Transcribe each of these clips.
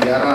11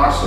800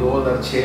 2006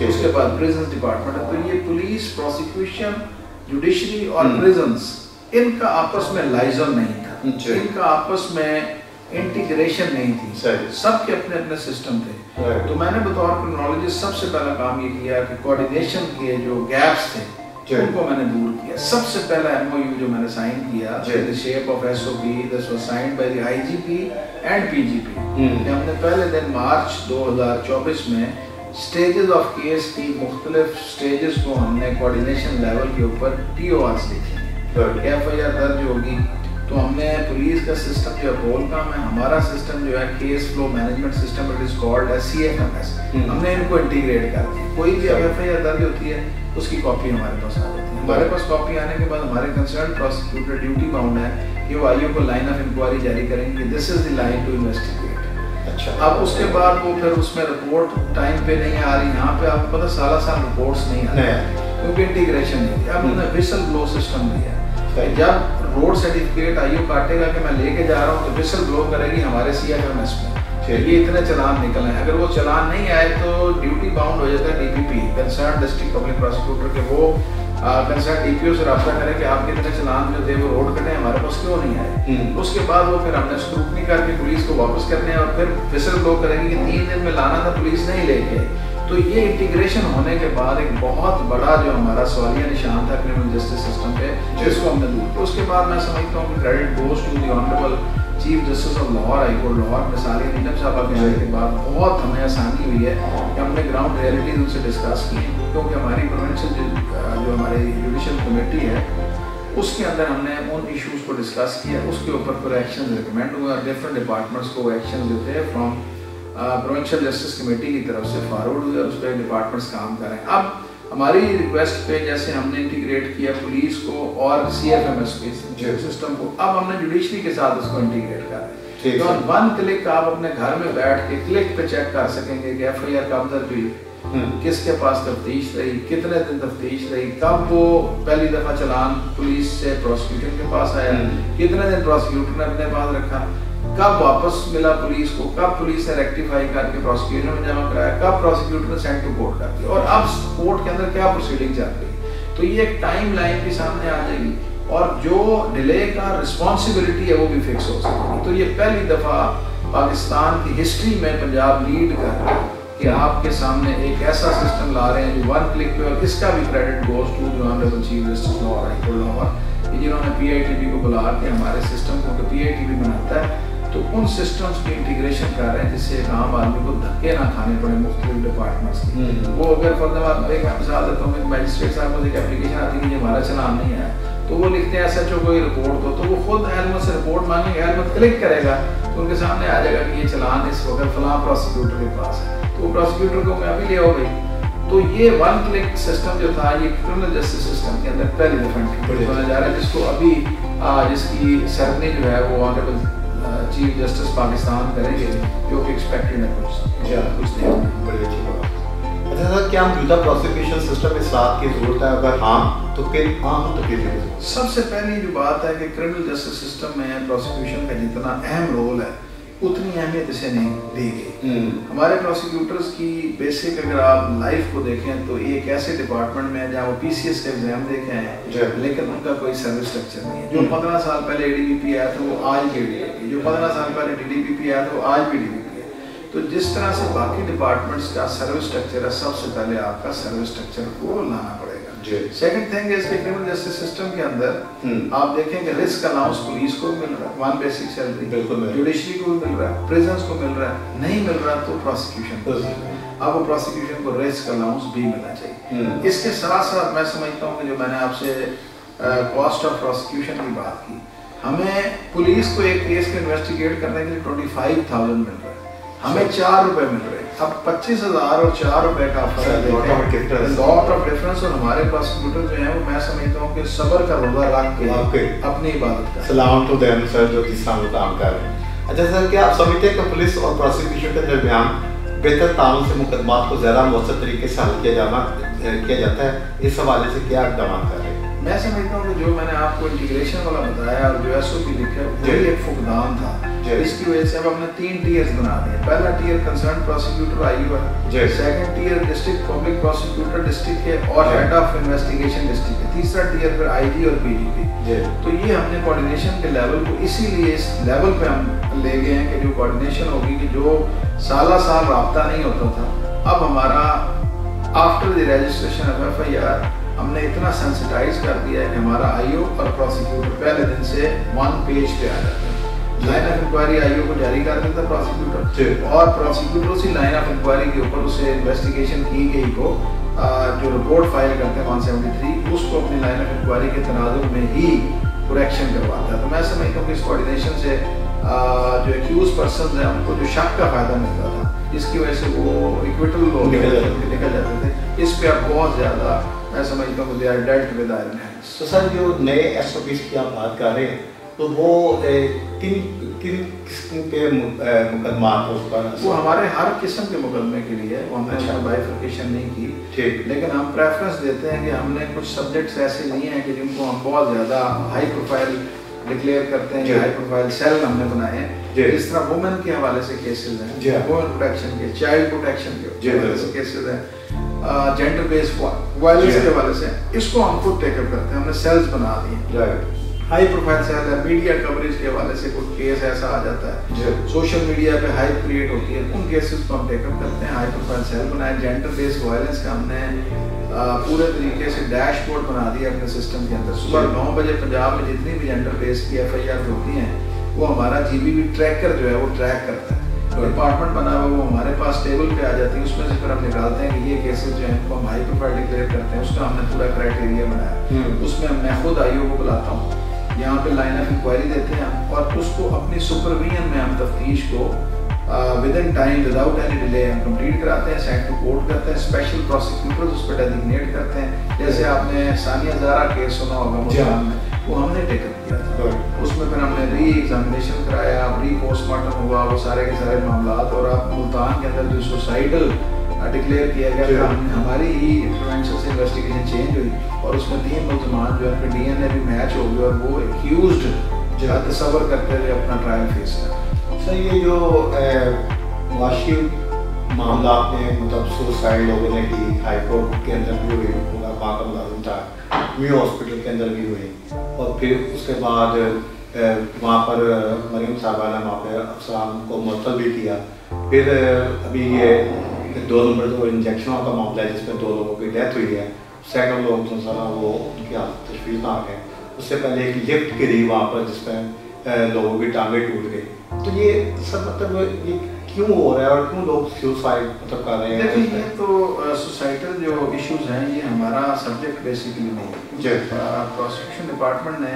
اس کے بعد presence department ہے. تو یہ پولیس، پروسیکیوشن، جوڈیشری اور پریزنس ان کا آپس میں لائزن نہیں تھا, ان کا آپس میں انٹیگریشن نہیں تھی, سب کے اپنے اپنے سسٹم تھے. تو میں نے بطور کرمنالوجسٹ سب سے پہلا کام یہ کیا کہ کوآرڈینیشن کے جو گیپس تھے ان کو میں نے دور کیا. سب سے پہلا MOU جو میں نے سائن کیا in the shape of SOP, this was signed by the IGP and PGP. ہم نے پہلے دن مارچ 2024 میں سٹیجز آف کیس کی مختلف سٹیجز کو ہم نے کوآرڈینیشن لیول کے اوپر PORs لکھے ہیں. FIR درج ہوگی تو ہم نے پولیس کا سسٹم جو ہے کام ہے, ہمارا سسٹم جو ہے case flu management system, it is called as CFMS. ہم نے ان کو انٹیگریٹ کر دیا. کوئی بھی FIR درج ہوتی ہے اس کی کاپی ہمارے پاس آ جاتی ہے. ہمارے پاس کاپی آنے کے بعد ہمارے کنسرن پروسیکیوٹر ڈیوٹی باؤنڈ ہے کہ وہ آئیو کو لائن آف انکوائری جاری کریں گے, دس از دی لائن ٹو انویسٹیگیٹ. اب اس کے بعد وہ پھر اس میں رپورٹ ٹائم پہ نہیں آ رہی. یہاں پہ آپ کو پتہ سالہ سال رپورٹس نہیں آ رہی کیونکہ انٹیگریشن نہیں تھی. اب انہوں نے وسل بلو سسٹم دیا. جب روڈ سرٹیفکیٹ آئیو کاٹے گا کہ میں لے کے جا رہا ہوں تو وسل بلو کرے گی ہمارے CFMS میں یہ اتنے چلان نکل ہیں. اگر وہ چلان نہیں آئے تو ڈیوٹی باؤنڈ ہو جاتا ہے DPP, concern district public prosecutor کے. وہ کنسرن DPO سے رابطہ کرے کہ آپ کے اتنے چلان جو تھے وہ روڈ کٹے ہمارے پاس کیوں نہیں آئے. اس کے بعد وہ پھر ہم نے اسکروٹنی کر کے پولیس کو واپس کرنے اور پھر وسل بلو کرے گی کہ 3 دن میں لانا تھا, پولیس نہیں لے کے. تو یہ انٹیگریشن ہونے کے بعد ایک بہت بڑا جو ہمارا سوالیہ نشان تھا کرمنل جسٹس سسٹم پہ, جس کو ہم نے دور کیا. اس کے بعد میں سمجھتا ہوں کہ credit goes to the honourable chief justice of Lahore high court Lahore مثالی نیلم صاحبہ کے آنے کے بعد بہت ہمیں آسانی ہوئی ہے کہ ہم نے گراؤنڈ ریئلٹیز ان سے ڈسکس کی, کیونکہ ہماری پروونشل جو ہماری جوڈیشل کمیٹی ہے اس کے اندر ہم نے ان ایشوز کو ڈسکس کیا. اس کے اوپر پھر ایکشن ریکمینڈ ہوئے اور ڈفرنٹ ڈپارٹمنٹس کو ایکشن جو تھے فرام پروونشل جسٹس کمیٹی کی طرف سے فارورڈ ہوئے اور اس پہ ڈپارٹمنٹس کام کریں. اب ہماری ریکویسٹ پہ جیسے ہم نے انٹیگریٹ کیا پولیس کو اور CFMS کے سسٹم کو, اب ہم نے جوڈیشری کے ساتھ اس کو انٹیگریٹ کر رہے ہیں. تو 1 کلک آپ اپنے گھر میں بیٹھ کے کلک پہ چیک کر سکیں گے کہ FIR کب درج ہوئی, کس کے پاس تفتیش رہی, کتنے دن تفتیش رہی, کب وہ پہلی دفعہ چلان پولیس سے پروسیکیوٹر کے پاس آیا, کتنے دن پروسیکیوٹر نے اپنے پاس رکھا, کب واپس ملا پولیس کو, کب پولیس نے ریکٹیفائی کر کے پروسیکیوشن میں جمع کرایا, کب پروسیکیوٹر نے سینڈ ٹو کورٹ کر دیا, اور اب کورٹ کے اندر کیا پروسیڈنگ چل رہی. تو یہ ایک ٹائم لائن بھی سامنے آ جائے گی اور جو ڈیلے کا رسپانسبلٹی ہے وہ بھی فکس ہو سکے گی. تو یہ پہلی دفعہ پاکستان کی ہسٹری میں پنجاب لیڈ کر رہا ہے کہ آپ کے سامنے ایک ایسا سسٹم لا رہے ہیں جو 1 کلک پہ, اور اس کا بھی کریڈٹ گوز ٹو جو honourable chief justice Lahore high court Lahore, جنہوں نے PITB کو بلا کے ہمارے سسٹم کو PITB بناتا ہے تو ان سسٹمز کی انٹیگریشن کر رہے ہیں جس سے ایک عام آدمی کو دھکے نہ کھانے پڑے مختلف ڈپارٹمنٹس کی. وہ اگر فردہ ایک مثال دیتا ہوں کہ میجسٹریٹ صاحب کو ایک اپلیکیشن آتی ہے کہ ہمارا چلان نہیں آیا تو وہ لکھتے ہیں SHO کو یہ رپورٹ دو, تو وہ خود علمت سے رپورٹ مانگیں گے, علمت کلک کرے گا تو ان کے سامنے آ جائے گا کہ یہ چلان اس وقت فلاں پروسیکیوٹر کے پاس ہے, تو وہ پروسیکیوٹر کو میں ابھی لے آؤ گئی. تو یہ 1 کلک سسٹم جو تھا یہ کرمنل جسٹس سسٹم کے اندر پہلی دفعہ انٹیگریٹ ہونے جا رہا ہے, جس کو ابھی جس کی سرمنی جو ہے وہ آنریبل چیف جسٹس پاکستان کریں گے, جو کہ ایکسپیکٹڈ ہے کچھ دیر میں. بڑی اچھی بات. اچھا سر, کیا موجودہ پروسیکیوشن سسٹم اصلاحات کی ضرورت ہے؟ اگر ہاں تو کن اہم تبدیلی کی ضرورت ہے؟ سب سے پہلی جو بات ہے کہ کرمنل جسٹس سسٹم میں پروسیکیوشن کا جتنا اہم رول ہے اتنی اہمیت اسے نہیں دی گئی. ہمارے پروسیکیوٹرز کی بیسک اگر آپ لائف کو دیکھیں تو ایک ایسے ڈپارٹمنٹ میں ہے جہاں وہ PCS کا ایگزام دے کے ہیں لیکن ان کا کوئی سروس اسٹرکچر نہیں ہے. جو 15 سال پہلے ADVP آیا تھا وہ آج بھی ADVP, جو 15 سال پہلے DDPP آیا تھا وہ آج بھی DDPP ہے. تو جس طرح سے باقی ڈپارٹمنٹس کا سروس اسٹرکچر ہے, سب سے پہلے آپ کا سروس اسٹرکچر کو لانا پڑے گا. سیکنڈ تھنگ ہے اس کے کرمنل جسٹس سسٹم کے اندر آپ دیکھیں کہ رسک الاؤنس پولیس کو بھی مل رہا ہے, 1 بیسک سیلری, جوڈیشری کو بھی مل رہا ہے, پریزنس کو مل رہا ہے, نہیں مل رہا تو پروسیکیوشن کو. اب وہ پروسیکیوشن کو رسک الاؤنس بھی ملنا چاہیے. اس کے ساتھ ساتھ میں سمجھتا ہوں کہ جو میں نے آپ سے کاسٹ آف پروسیکیوشن کی بات کی, ہمیں پولیس کو ایک کیس کو انویسٹیگیٹ کرنے کے لیے 25,000 مل رہا ہے, ہمیں 4 روپے مل رہے ہیں. اب 25,000 اور 4 روپے کا فرق لاٹ آف ڈفرنس. اور ہمارے پروسیکیوٹر جو ہیں وہ میں سمجھتا ہوں کہ صبر کا روزہ رکھ کے اپنی عبادت کا سلام ٹو دیم سر جو اس طرح کام کر رہے ہیں. اچھا سر, کیا آپ سمجھتے ہیں کہ پولیس اور پروسیکیوشن کے درمیان بہتر تعاون سے مقدمات کو زیادہ مؤثر طریقے سے حل کیا جاتا ہے؟ اس حوالے سے کیا اقدامات کر رہے ہیں؟ میں سمجھتا ہوں کہ جو میں نے آپ کو انٹیگریشن والا بتایا اور جو SOP لکھا ہے وہی ایک فقدان تھا. اس کی وجہ سے اب ہم نے 3 ٹیئرز بنا دیے. پہلا ٹیئر کنسرن پروسیکیوٹر IO ہے, second tier district public prosecutor district ہے اور ہیڈ آف انویسٹیگیشن ڈسٹرکٹ ہے, تیسرا ٹیئر پھر IG اور PGP. تو یہ ہم نے کوآرڈینیشن کے لیول کو اسی لیے اس لیول پہ ہم لے گئے ہیں کہ جو کوآرڈینیشن ہوگی کہ جو سالہ سال رابطہ نہیں ہوتا تھا, اب ہمارا after the registration of FIR ہم نے اتنا سینسٹائز کر دیا ہے کہ ہمارا IO اور پروسیکیوٹر پہلے دن سے 1 پیج پہ آ جاتے ہیں. لائن آف انکوائری IO کو جاری کر دیتا ہے پروسیکیوٹر, اور پروسیکیوٹر اسی لائن آف انکوائری کے اوپر اسے انویسٹیگیشن کی گئی کو جو رپورٹ فائل کرتے ہیں 173 اس کو اپنی لائن آف انکوائری کے تناظر میں ہی کریکشن کرواتا ہے. تو میں سمجھتا ہوں کہ اس کوآرڈینیشن سے جو ایکیوز پرسنز ہیں ان کو جو شک کا فائدہ ملتا تھا جس کی وجہ سے وہ ایکویٹل نکل جاتے تھے, اس پہ اب بہت زیادہ میں سمجھتا ہوں کہ they are dealt with iron hands. تو سر جو نئے SOPs کی آپ بات کر رہے ہیں تو وہ کن قسم کے مقدمات اس پر؟ وہ ہمارے ہر قسم کے مقدمے کے لیے وہ ہم نے بائیفرکیشن نہیں کی, لیکن ہم پریفرنس دیتے ہیں کہ ہم نے کچھ سبجیکٹس ایسے نہیں ہیں کہ جن کو ہم بہت زیادہ ہائی پروفائل ڈکلیئر کرتے ہیں, ہائی پروفائل سیل ہم نے بنائے ہیں. جس طرح وومن کے حوالے سے کیسز ہیں, وومن پروٹیکشن کے, چائلڈ پروٹیکشن کے حوالے سے کیسز ہیں, جینڈر بیس وائلنس کے حوالے سے, اس کو ہم خود ٹیک اپ کرتے ہیں. ہم نے سیلز بنا دیے, ہائی پروفائل سیل ہے. میڈیا کوریج کے حوالے سے کوئی کیس ایسا آ جاتا ہے, سوشل میڈیا پہ ہائپ کریٹ ہوتی ہے, ان کیسز کو ہم ٹیک اپ کرتے ہیں. ہائی پروفائل سیل بنائے. جینڈر بیس وائلنس کا ہم نے پورے طریقے سے ڈیش بورڈ بنا دیا اپنے سسٹم کے اندر. صبح 9 بجے پنجاب میں جتنی بھی جینڈر بیس کی FIR ہوتی ہیں وہ ہمارا GBB ٹریکر جو ہے وہ ٹریک کرتا ہے. ڈپارٹمنٹ بنا ہوا وہ ہمارے پاس ٹیبل پہ آ جاتی ہے, اس میں سے پھر ہم نکالتے ہیں کہ یہ کیسز جو ہیں کو ہم ہائی پروفائل ڈکلیئر کرتے ہیں. اس کا ہم نے پورا کرائٹیریا بنایا. اس میں میں خود IO کو بلاتا ہوں, یہاں پہ لائن آف انکوائری دیتے ہیں اور اس کو اپنی سپرویژن میں ہم تفتیش کو with in time without any delay ہم کمپلیٹ کراتے ہیں, سینڈ ٹو کورٹ کرتے ہیں. اسپیشل پروسیکیوٹرز اس پہ ڈیزگنیٹ کرتے ہیں. جیسے آپ نے ثانیہ زہرا کیس سنا ہوگا ملتان میں, وہ ہم نے ٹیک اپ کیا تھا. اس میں پھر ہم نے ری ایگزامینیشن کرایا, ری پوسٹ مارٹم ہوا, وہ سارے کے سارے معاملات. اور اب ملتان کے اندر جو سوسائڈل ڈکلیئر کیا گیا تھا, ہماری ہی انٹروینشن سے انویسٹیگیشن چینج ہوئی اور اس میں 3 ملزمان جو ہے DNA بھی میچ ہو گیا اور وہ ایکیوزڈ تصور کرتے ہوئے اپنا ٹرائل فیس کر. سر یہ جو معاشی معاملات میں مطلب سوسائڈ لوگوں نے کی, ہائی کورٹ کے اندر بھی ہوئی, پورا وہاں کا ملازم تھا, میو ہاسپٹل کے اندر بھی ہوئی, اور پھر اس کے بعد وہاں پر مریم صاحبہ نے وہاں پہ افسران کو معطل بھی کیا. پھر ابھی یہ 2 نمبر جو انجیکشنوں کا معاملہ ہے جس میں 2 لوگوں کی ڈیتھ ہوئی ہے, سینکڑوں لوگ جو سارا وہ ان کی حالت تشویشناک ہے. اس سے پہلے ایک لفٹ گری وہاں پر جس میں لوگوں کی ٹانگیں ٹوٹ گئی. تو یہ سب مطلب یہ کیوں ہو رہا ہے اور کیوں لوگ سیوسائڈ مطلب کر رہے ہیں؟ دیکھیں یہ تو سوسائٹل جو ایشوز ہیں یہ ہمارا سبجیکٹ بیسیکلی نہیں ہے. پروسیکیوشن ڈپارٹمنٹ نے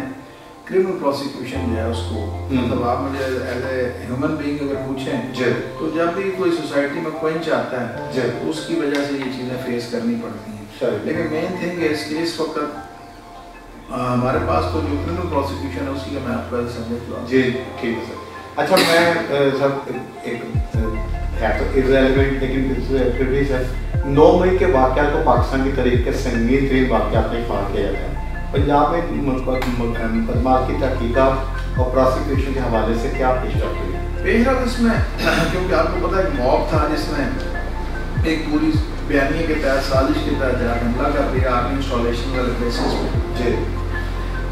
کرمنل پروسیکیوشن جو ہے اس کو مطلب آپ مجھے ایز اے ہیومن بینگ اگر پوچھیں تو جب بھی کوئی سوسائٹی میں کوئی چاہتا ہے تو اس کی وجہ سے یہ چیزیں فیس کرنی پڑتی ہیں. لیکن مین تھنگ ہے اس وقت ہمارے پاس تو جو کرمنل پروسیکیوشن ہے اس کی میں آپ کو سمجھ لوں. جی ٹھیک ہے سر. اچھا میں سب ایک ہے تو irrelevant لیکن پھر بھی سر 9 مئی کے واقعات کو پاکستان کی تاریخ کے سنگین ترین واقعات میں شمار کیا جاتا ہے. پنجاب میں مقدمات کی تحقیقات اور پروسیکیوشن کے حوالے سے کیا پیش رفت ہوئی؟ پیش رفت اس میں کیونکہ آپ کو پتہ ہے ایک موب تھا جس میں ایک پوری بیانیے کے تحت سازش کے تحت حملہ کر دیا آرمی انسٹالیشن والے پلیسز پہ. جی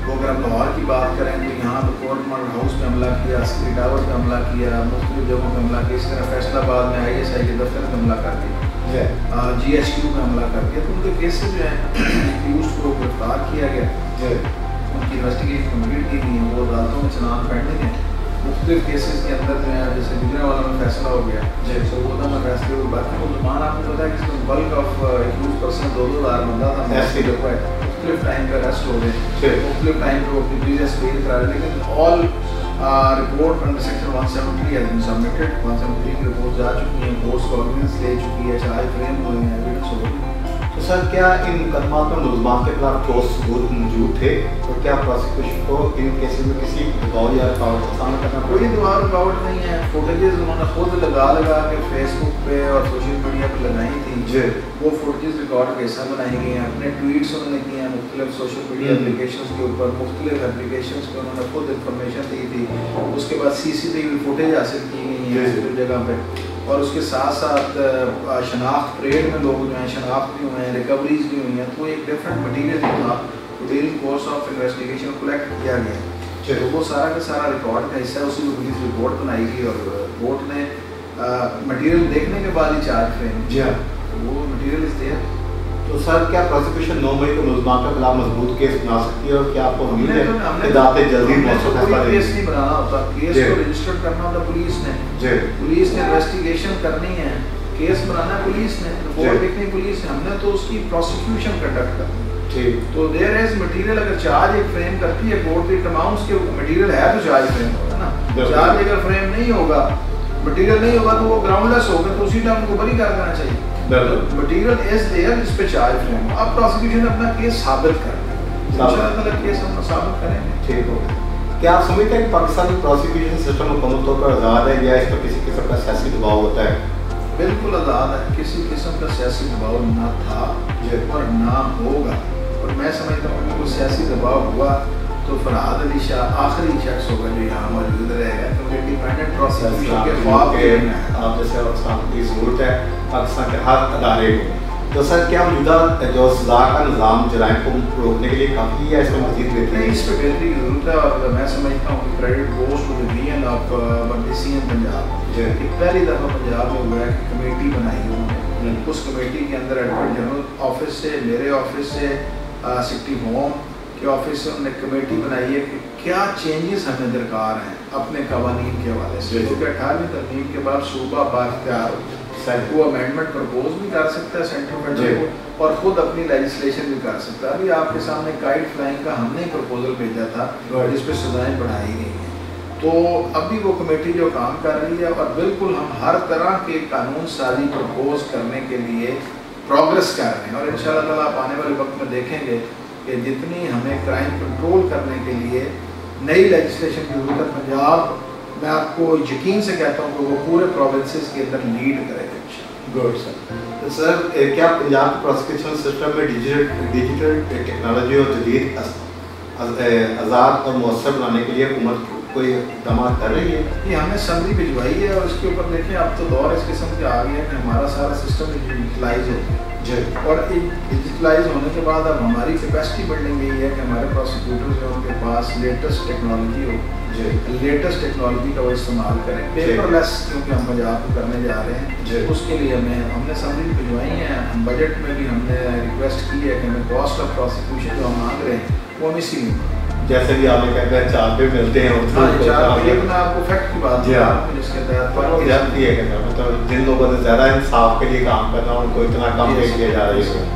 وہ اگر ہم لاہور کی بات کریں تو یہاں تو گورنمنٹ ہاؤس پہ حملہ کیا, عسکری ٹاور پہ حملہ کیا, مختلف جگہوں پہ حملہ کیا. اس طرح فیصلہ آباد میں ISI کے دفتر پہ حملہ کر دیا, GSQ پہ حملہ کر دیا. تو ان کے کیسز جو ہیں ایکیوزڈ کو گرفتار کیا گیا, ان کی انویسٹیگیشن کمپلیٹ کی گئی ہیں, وہ عدالتوں میں چلان پینڈنگ ہیں. مختلف کیسز کے اندر جو ہے جیسے گجرانوالہ میں فیصلہ ہو گیا, سرگودا میں فیصلے ہوئے. باقی وہ زمان آپ کو پتا ہے کہ اس میں بلک آف ایکیوز پرسن 2,000 بندہ تھا, مختلف ٹائم پہ ارسٹ ہو گئے, مختلف ٹائم پہ وہ اپنی پریویس بیل کرا رہے. لیکن all report under section 173 has been submitted. 173 کی رپورٹ جا چکی ہیں, کورس کا آرڈیننس لے چکی ہے, چارج فریم ہوئے ہیں, ایویڈنس ہو گئی. سر کیا ان مقدمات میں ملزمان کے خلاف ٹھوس ثبوت موجود تھے اور کیا پروسیکیوشن کو ان کیسز میں کسی دباؤ یا رکاوٹ کا سامنا کرنا پڑا؟ کوئی دباؤ رکاوٹ نہیں ہے. فوٹیجز انہوں نے خود لگا کے فیس بک پہ اور سوشل میڈیا پہ لگائی تھیں جی. وہ فوٹیجز ریکارڈ کیسا بنائی گئی ہیں, اپنے ٹویٹس انہوں نے کیے ہیں مختلف سوشل میڈیا اپلیکیشنز کے اوپر, مختلف اپلیکیشنز پہ انہوں نے خود انفارمیشن دی تھی. اس کے بعد CCTV فوٹیج حاصل کی گئی ہیں جگہ پہ, اور اس کے ساتھ ساتھ شناخت پریڈ میں لوگ جو ہیں شناخت بھی ہوئے ہیں, ریکوریز بھی ہوئی ہیں. تو ایک ڈفرینٹ مٹیریل تھا during course of investigation collect کیا گیا. تو وہ سارا کا سارا ریکارڈ کا حصہ اسی کو پولیس رپورٹ بنائی گئی اور کورٹ نے مٹیریل دیکھنے کے بعد ہی چارج فریم جی ہاں وہ مٹیریل اس دیا. تو سر کیا پروسیکیوشن 9 مئی کو ملزمان کے خلاف مضبوط کیس بنا سکتی ہے اور کیا آپ کو امید ہے کہ عدالتیں جلدی موثر فیصلہ دیں گی؟ کیس نہیں بنانا ہوتا, کیس کو رجسٹر کرنا ہوتا پولیس نے. پولیس نے انویسٹیگیشن کرنی ہے, کیس بنانا ہے پولیس نے, رپورٹ لکھنی پولیس نے, ہم نے تو اس کی پروسیکیوشن کنڈکٹ کرنی. تو دیر ایز مٹیریل اگر چارج ایک فریم کرتی ہے کورٹ کی تمام کے مٹیریل ہے تو چارج فریم ہوگا نا. چارج اگر فریم نہیں ہوگا, مٹیریل نہیں ہوگا تو وہ گراؤنڈ لیس ہوگا, تو اسی ٹائم کو بری کر دینا چاہیے. مٹیریل از دیئر جس پہ چارج فریم. اب پروسیکیوشن اپنا کیس ثابت کرنا ہے, انشاءاللہ تعالی کیس ہم ثابت کریں گے. ٹھیک ہو. کیا آپ سمجھتے ہیں کہ پاکستانی پروسیکیوشن سسٹم مکمل طور پر آزاد ہے یا اس پر کسی قسم کا سیاسی دباؤ ہوتا ہے؟ بالکل آزاد ہے, کسی قسم کا سیاسی دباؤ نہ تھا اور نہ ہوگا. اور میں سمجھتا ہوں کہ کوئی سیاسی دباؤ ہوا تو فرحاد علی شاہ آخری شخص ہوگا جو یہاں موجود رہے گا, کیونکہ انڈیپینڈنٹ پروسیکیوشن کے خواب کے آپ جیسے افسان کی ضرورت ہے پاکستان کے ہر ادارے کو. تو سر کیا موجودہ جو سزا کا نظام جرائم کو روکنے کے لیے کافی ہے, اس میں مزید بہتری ہے؟ اس پہ بہتری کی ضرورت ہے. اور میں سمجھتا ہوں کہ credit goes to the vision of CM Punjab. پہلی دفعہ پنجاب میں ہوا ہے کہ کمیٹی بنائی انہوں نے. اس کمیٹی کے اندر ایڈوکیٹ جنرل آفس سے, میرے آفس سے, سیکٹری ہوم کے آفس سے انہوں نے کمیٹی بنائی ہے کہ کیا چینجز ہمیں درکار ہیں اپنے قوانین کے حوالے سے. کیونکہ 18ویں ترمیم کے بعد صوبہ بااختیار وہ امینڈمنٹ پرپوز بھی کر سکتا ہے سینٹرل گورنمنٹ کو, اور خود اپنی لیجسلیشن بھی کر سکتا ہے. ابھی آپ کے سامنے کائٹ فلائنگ کا ہم نے پرپوزل بھیجا تھا جس پہ سزائیں بڑھائی گئی ہیں. تو ابھی وہ کمیٹی جو کام کر رہی ہے, اور بالکل ہم ہر طرح کے قانون سازی پرپوز کرنے کے لیے پروگرس کر رہے ہیں. اور انشاءاللہ تعالیٰ آپ آنے والے وقت میں دیکھیں گے کہ جتنی ہمیں کرائم کنٹرول کرنے کے لیے نئی لیجسلیشن کی ضرورت ہے, پنجاب میں آپ کو یقین سے کہتا ہوں کہ وہ پورے پروونسز کے اندر لیڈ کرے گا. گڈ سر. سر کیا پنجاب کے پروسیکیوشن سسٹم میں ڈیجیٹل ٹیکنالوجی اور جدید آزاد اور مؤثر بنانے کے لیے حکومت کوئی اقدامات کر رہی ہے؟ یہ ہم نے سمری بھجوائی ہے, اور اس کے اوپر دیکھیں اب تو دور اس قسم کے آ گیا ہے کہ ہمارا سارا سسٹم ڈیجیٹلائز ہو گیا. اور ڈیجیٹلائز ہونے کے بعد اب ہماری کیپیسٹی بلڈنگ یہی ہے کہ ہمارے پروسیکیوٹرز ہیں ان کے پاس لیٹسٹ ٹیکنالوجی ہو, لیٹسٹ ٹیکنالوجی کا وہ استعمال کریں. پیپر لیس کیونکہ ہم پنجاب کو کرنے جا رہے ہیں, اس کے لیے ہم نے سمری بھجوائی ہیں. بجٹ میں بھی ہم نے ریکویسٹ کی ہے کہ ہمیں کاسٹ آف پروسیکیوشن جو ہم مانگ رہے ہیں وہ ہم اسی میں, جیسے بھی آپ نے کہا کہ 4 پہ ملتے ہیں, میں آپ کو فیکٹ کی بات جس کے تحت یہ ہے مطلب جن لوگوں نے زیادہ انصاف کے لیے کام کرنا ان کو اتنا کم پے کیا جا رہا ہے.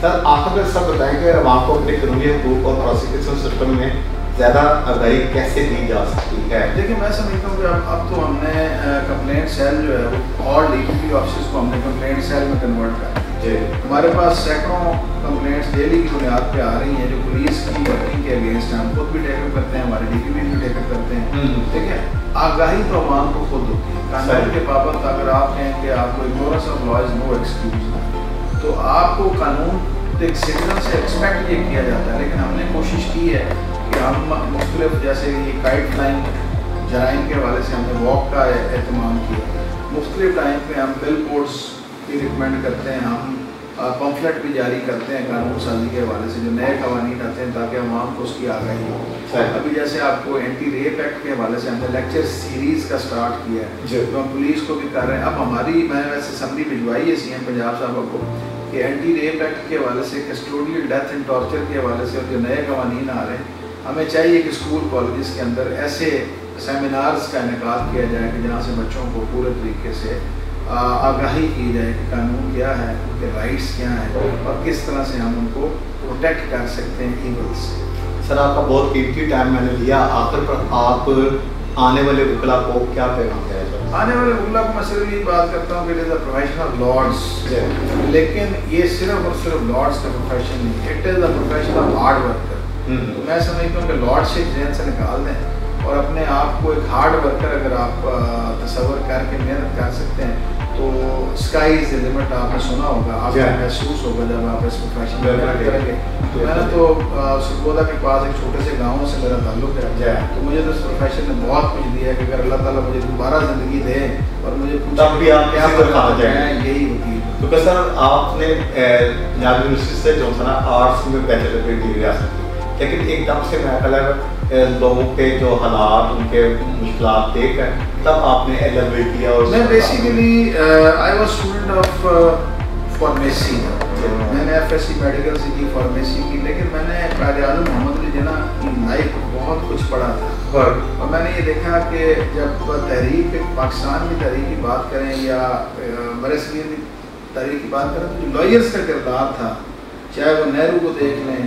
سر آخر میں سب بتائیں کہ عوام کو اپنے قانونی حقوق اور پروسیکیوشن سسٹم میں زیادہ آگاہی کیسے دی جا سکتی ہے؟ دیکھیں میں سمجھتا ہوں کہ اب تو ہم نے کمپلینٹ سیل جو ہے وہ اور DPP آفسز کو ہم نے کمپلینٹ سیل میں کنورٹ کر دیا. ہمارے پاس سینکڑوں کمپلینٹس ڈیلی کی بنیاد پہ آ رہی ہیں جو پولیس کی ورکنگ کے اگینسٹ ہیں. ہم خود بھی ٹیک اپ کرتے ہیں, ہمارے DPP بھی ٹیک اپ کرتے ہیں. ٹھیک ہے, آگاہی تو عوام کو خود ہوتی ہے. قانون کے پابند اگر آپ کہیں کہ آپ کو ignorance of law is no excuse, تو آپ کو قانون ایک سٹیزن سے ایکسپیکٹ یہ کیا جاتا ہے. لیکن ہم نے کوشش کی ہے کہ ہم مختلف جیسے یہ کائٹ فلائنگ جرائم کے حوالے سے ہم نے واک کا اہتمام کیا. مختلف ٹائم پہ ہم بل بورڈس کی ریکمینڈ کرتے ہیں, ہم پمفلٹ بھی جاری کرتے ہیں قانون سازی کے حوالے سے جو نئے قوانین آتے ہیں تاکہ عوام کو اس کی آگاہی ہو. ابھی جیسے آپ کو اینٹی ریپ ایکٹ کے حوالے سے ہم نے لیکچر سیریز کا سٹارٹ کیا ہے جو ہم پولیس کو بھی کر رہے ہیں. اب ہماری میں ویسے سمری بھجوائی ہے CM پنجاب صاحب کو کہ اینٹی ریپ ایکٹ کے حوالے سے, کسٹوڈیل ڈیتھ اینڈ ٹارچر کے حوالے سے, اور جو نئے قوانین آ رہے ہیں, ہمیں چاہیے کہ اسکول کالجز کے اندر ایسے سیمینارز کا انعقاد کیا جائے کہ جہاں سے بچوں کو پورے طریقے سے آگاہی کی جائے کہ قانون کیا ہے, ان کے رائٹس کیا ہیں, اور کس طرح سے ہم ان کو پروٹیکٹ کر سکتے ہیں ایونل سے. سر آپ کا بہت قیمتی ٹائم میں نے لیا, آخر پر آپ آنے والے وکلا کو کیا پیغام دیا جائے؟ آنے والے اللہ کو میں صرف یہ بات کرتا ہوں کہ it is a professional lords, لیکن یہ صرف اور صرف لارڈس کا پروفیشن نہیں، it is a profession of hard worker. تو میں سمجھتا ہوں کہ لارڈشپ ذہن سے نکال دیں اور اپنے آپ کو ایک ہارڈ ورکر اگر آپ تصور کر کے محنت کر سکتے ہیں تو اسکائی از دی لمٹ. آپ نے سنا ہوگا، آپ کو محسوس ہوگا جب آپ اس پروفیشن میں محنت کریں گے. میں نے تو سرگودا کے پاس ایک چھوٹے سے گاؤں سے میرا تعلق ہے، تو مجھے تو اس پروفیشن نے بہت کچھ دیا ہے کہ اگر اللہ تعالیٰ مجھے دوبارہ زندگی دے اور مجھے تب بھی آپ کیا کرنا چاہیں یہی وکیل. تو سر آپ نے پنجاب یونیورسٹی سے جو تھا نا آرٹس میں بیچلر کی ڈگری حاصل کی، لیکن ایک دم سے میں لوگوں کے جو حالات ان کے مشکلات دیکھ کر تب آپ نے LLB کیا. اور میں basically I was student of pharmacy. میں نے FSc میڈیکل سے کی، فارمیسی کی، لیکن میں نے قائد اعظم محمد علی جناح کی لائف بہت کچھ پڑھا تھا. اور میں نے یہ دیکھا کہ جب تحریک پاکستان کی تحریک کی بات کریں یا برصغیر کی تحریک کی بات کریں تو جو لائرس کا کردار تھا، چاہے وہ نہرو کو دیکھ لیں،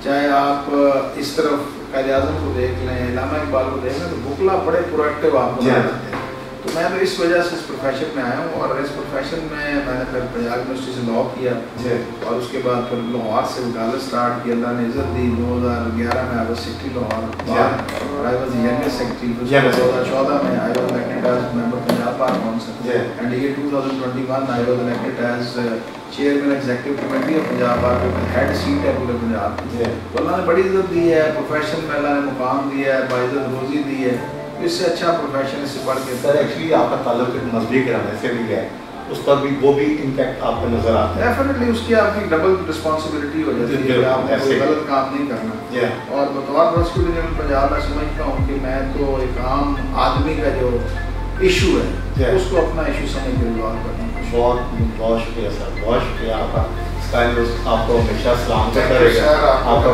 چاہے آپ اس طرف قائد اعظم کو دیکھ لیں، علامہ اقبال کو دیکھ لیں، تو بکلا بڑے پرویکٹیو آپ کو نظر آتے ہیں. تو میں تو اس وجہ سے اس پروفیشن میں آیا ہوں، اور اس پروفیشن میں نے پھر پنجاب یونیورسٹی سے لاء کیا اور اس کے بعد پھر لاہور سے وکالت اسٹارٹ کی. اللہ نے عزت دی. 2011 میں I was secretary Lahore, I was youngest secretary. 2014 میں I was elected as member Punjab bar council, and یہ 2021 I was elected as chairman executive committee of Punjab bar, head seat ہے پورے پنجاب کی. اللہ نے بڑی عزت دی ہے، پروفیشن میں اللہ نے مقام دیا ہے، باعزت روزی دی ہے. اس سے اچھا پروفیشن اس سے پڑھ کے سر ایکچولی آپ کا تعلق ایک نزدیک رہنے سے بھی ہے، اس پر بھی وہ بھی امپیکٹ آپ کو نظر آتا ہے. ڈیفینیٹلی اس کی آپ کی ڈبل رسپانسبلٹی ہو جاتی ہے کہ آپ کو کوئی غلط کام نہیں کرنا. اور بطور پروسیکیوٹر جنرل پنجاب میں سمجھتا ہوں کہ میں تو ایک عام آدمی کا جو ایشو ہے اس کو اپنا ایشو سمجھ کے ریزالو کرنا. بہت بہت شکریہ سر، بہت شکریہ آپ کا. اسکائی نیوز آپ کو ہمیشہ سلام کرتا رہے گا. آپ کا